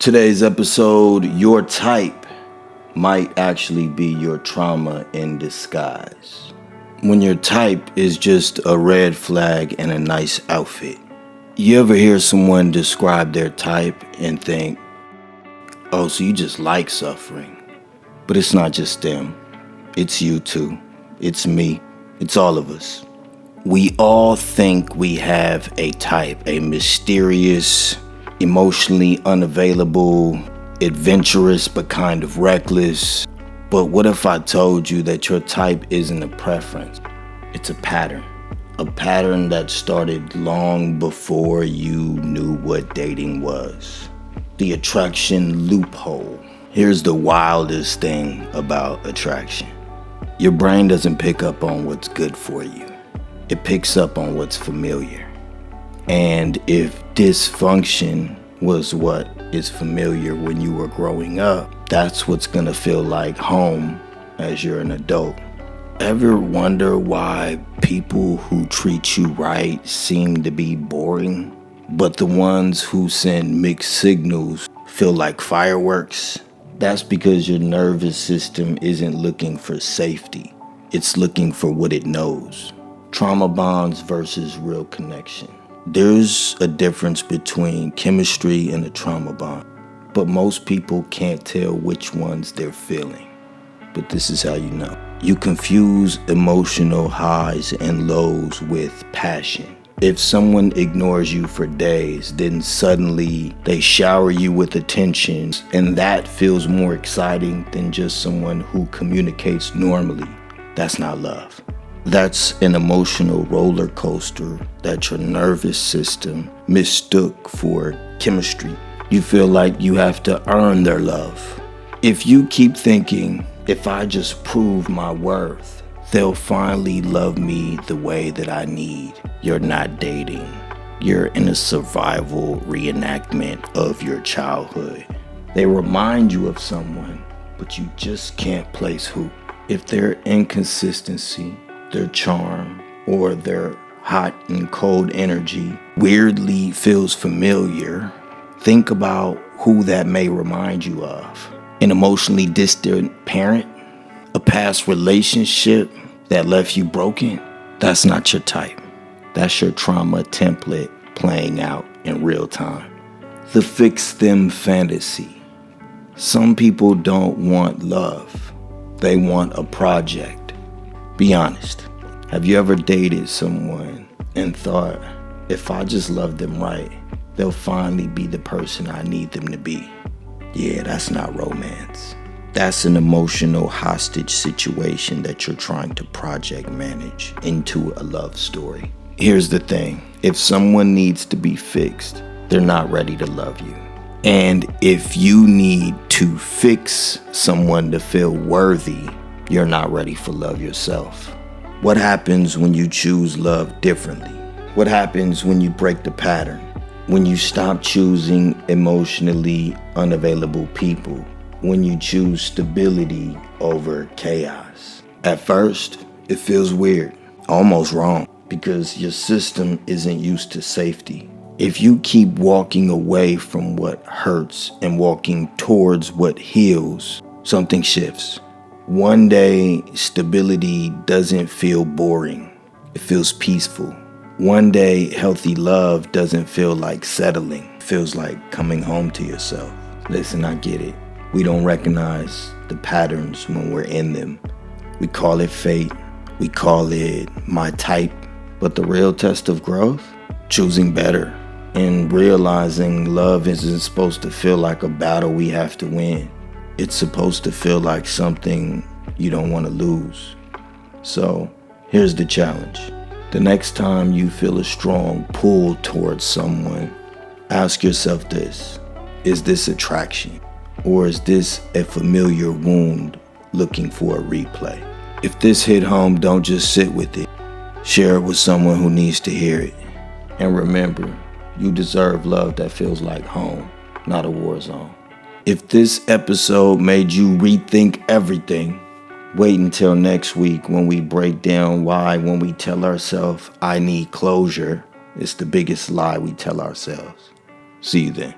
Today's episode, your type might actually be your trauma in disguise. When your type is just a red flag and a nice outfit. You ever hear someone describe their type and think, oh, so you just like suffering? But it's not just them. It's you too. It's me. It's all of us. We all think we have a type, a mysterious, emotionally unavailable, adventurous but kind of reckless. But what if I told you that your type isn't a preference? It's a pattern. A pattern that started long before you knew what dating was. The attraction loophole. Here's the wildest thing about attraction. Your brain doesn't pick up on what's good for you. It picks up on what's familiar. And if dysfunction was what is familiar when you were growing up, that's what's gonna feel like home as you're an adult. Ever wonder why people who treat you right seem to be boring, but the ones who send mixed signals feel like fireworks? That's because your nervous system isn't looking for safety. It's looking for what it knows. Trauma bonds versus real connection. There's a difference between chemistry and a trauma bond, but most people can't tell which ones they're feeling. But this is how you know. You confuse emotional highs and lows with passion. If someone ignores you for days, then suddenly they shower you with attention, and that feels more exciting than just someone who communicates normally. That's not love. That's an emotional roller coaster that your nervous system mistook for chemistry. You feel like you have to earn their love. If you keep thinking, if I just prove my worth, they'll finally love me the way that I need, you're not dating. You're in a survival reenactment of your childhood. They remind you of someone, but you just can't place who. If their inconsistency, their charm, or their hot and cold energy weirdly feels familiar, think about who that may remind you of. An emotionally distant parent? A past relationship that left you broken? That's not your type. That's your trauma template playing out in real time. The fix them fantasy. Some people don't want love. They want a project. Be honest. Have you ever dated someone and thought, if I just love them right, they'll finally be the person I need them to be? Yeah, that's not romance. That's an emotional hostage situation that you're trying to project manage into a love story. Here's the thing. If someone needs to be fixed, they're not ready to love you. And if you need to fix someone to feel worthy, you're not ready for love yourself. What happens when you choose love differently? What happens when you break the pattern? When you stop choosing emotionally unavailable people? When you choose stability over chaos? At first, it feels weird, almost wrong, because your system isn't used to safety. If you keep walking away from what hurts and walking towards what heals, something shifts. One day, stability doesn't feel boring. It feels peaceful. One day, healthy love doesn't feel like settling. It feels like coming home to yourself. Listen, I get it. We don't recognize the patterns when we're in them. We call it fate. We call it my type. But the real test of growth? Choosing better. And realizing love isn't supposed to feel like a battle we have to win. It's supposed to feel like something you don't want to lose. So, here's the challenge. The next time you feel a strong pull towards someone, ask yourself this. Is this attraction? Or is this a familiar wound looking for a replay? If this hit home, don't just sit with it. Share it with someone who needs to hear it. And remember, you deserve love that feels like home, not a war zone. If this episode made you rethink everything, wait until next week when we break down why when we tell ourselves, I need closure, it's the biggest lie we tell ourselves. See you then.